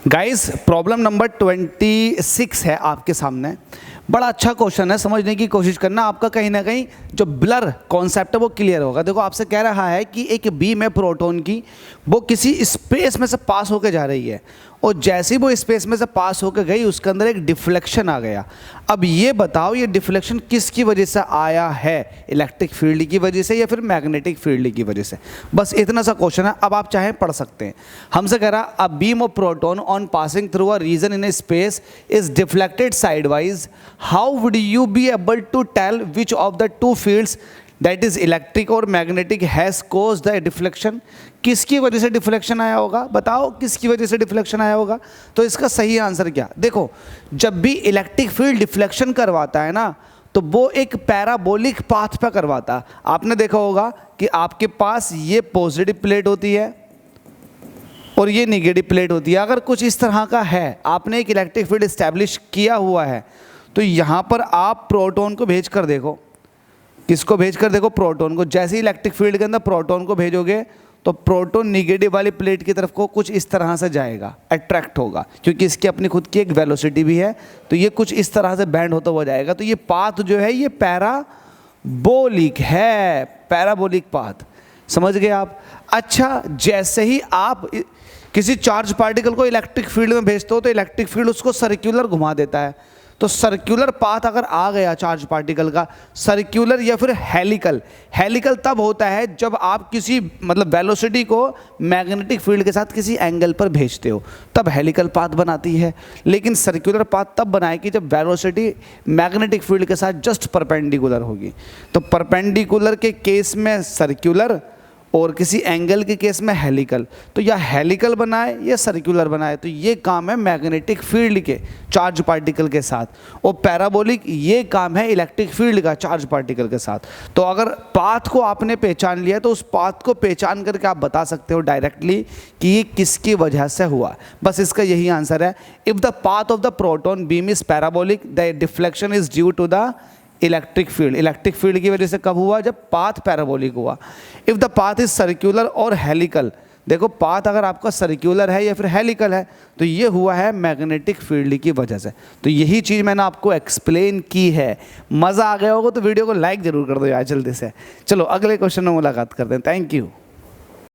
Guys problem number 26 है आपके सामने। बड़ा अच्छा क्वेश्चन है, समझने की कोशिश करना। आपका कहीं ना कहीं जो ब्लर कॉन्सेप्ट है वो क्लियर होगा। देखो आपसे कह रहा है कि एक बीम है प्रोटॉन की, वो किसी स्पेस में से पास होकर जा रही है और जैसे ही वो स्पेस में से पास होकर गई उसके अंदर एक डिफ्लेक्शन आ गया। अब ये बताओ ये डिफ्लेक्शन किसकी वजह से आया है, इलेक्ट्रिक फील्ड की वजह से या फिर मैग्नेटिक फील्ड की वजह से। बस इतना सा क्वेश्चन है। अब आप चाहें पढ़ सकते हैं। हमसे कह रहा a beam of proton on passing through a region in a space is deflected sideways, how would you be able to tell which of the two fields that is electric or magnetic has cause the deflection. किसकी वजह से deflection आया होगा, बताओ किसकी वजह से deflection आया होगा। तो इसका सही आंसर क्या, देखो जब भी इलेक्ट्रिक फील्ड डिफ्लेक्शन करवाता है ना तो वो एक पैराबोलिक पाथ पे करवाता है। आपने देखा होगा कि आपके पास ये पॉजिटिव प्लेट होती है और ये नेगेटिव प्लेट होती है। अगर कुछ इस तरह का है, आपने एक इलेक्ट्रिक फील्ड इस्टेब्लिश किया हुआ है, तो यहाँ पर आप प्रोटॉन को भेज कर देखो। किसको भेज कर देखो, प्रोटॉन को। जैसे ही इलेक्ट्रिक फील्ड के अंदर प्रोटॉन को भेजोगे तो प्रोटॉन निगेटिव वाली प्लेट की तरफ को कुछ इस तरह से जाएगा, अट्रैक्ट होगा, क्योंकि इसकी अपनी खुद की एक वेलोसिटी भी है। तो ये कुछ इस तरह से बैंड होता हुआ जाएगा। तो ये पाथ जो है ये पैराबोलिक है, पैराबोलिक पाथ। समझ गए आप। अच्छा, जैसे ही आप किसी चार्ज पार्टिकल को इलेक्ट्रिक फील्ड में भेजते हो तो इलेक्ट्रिक फील्ड उसको सर्कुलर घुमा देता है। तो सर्कुलर पाथ अगर आ गया चार्ज पार्टिकल का, सर्कुलर या फिर हेलिकल। हेलिकल तब होता है जब आप किसी मतलब वेलोसिटी को मैग्नेटिक फील्ड के साथ किसी एंगल पर भेजते हो, तब हेलिकल पाथ बनाती है। लेकिन सर्कुलर पाथ तब बनाएगी जब वेलोसिटी मैग्नेटिक फील्ड के साथ जस्ट परपेंडिकुलर होगी। तो परपेंडिकुलर के केस में सर्कुलर और किसी एंगल के केस में हेलिकल। तो या हेलिकल बनाए या सर्कुलर बनाए, तो ये काम है मैग्नेटिक फील्ड के चार्ज पार्टिकल के साथ, और पैराबोलिक ये काम है इलेक्ट्रिक फील्ड का चार्ज पार्टिकल के साथ। तो अगर पाथ को आपने पहचान लिया तो उस पाथ को पहचान करके आप बता सकते हो डायरेक्टली कि ये किसकी वजह से हुआ। बस इसका यही आंसर है। If the path of the proton beam is parabolic the deflection is due to the electric field. Electric field की वजह से कब हुआ, जब पाथ पैराबोलिक हुआ। If the path is circular और हेलिकल, देखो पाथ अगर आपका सर्कुलर है या फिर हेलिकल है तो ये हुआ है मैग्नेटिक फील्ड की वजह से। तो यही चीज़ मैंने आपको एक्सप्लेन की है। मज़ा आ गया होगा तो वीडियो को लाइक ज़रूर कर दो यार जल्दी से। चलो अगले क्वेश्चन में मुलाकात करते हैं। Thank you.